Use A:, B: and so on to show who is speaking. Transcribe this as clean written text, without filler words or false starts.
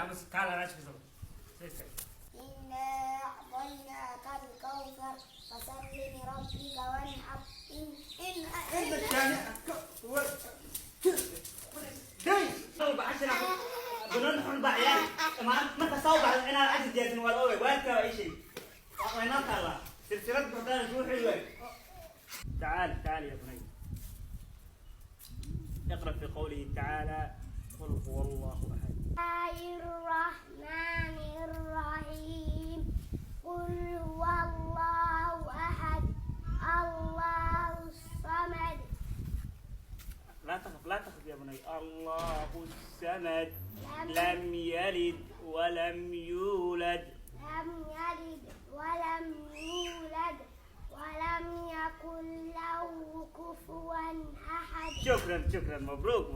A: أمس تعال أنا أشوف
B: إنا أعطيناك الكوثر فصل لربك وانحر
A: بننحن بعيان ما تصوب على أنا عايز جازم ولا أوي وين كوا شيء وين نطلع سلسلة بحضان شو حلوة تعال يا بني اقرأ في قوله تعالى قل هو الله أحد.
B: الرحمن الرحيم قل هو الله أحد الله الصمد.
A: لا تخف يا بني. الله الصمد لم يلد ولم يولد
B: ولم يكن له كفوا أحد.
A: شكرا مبروك.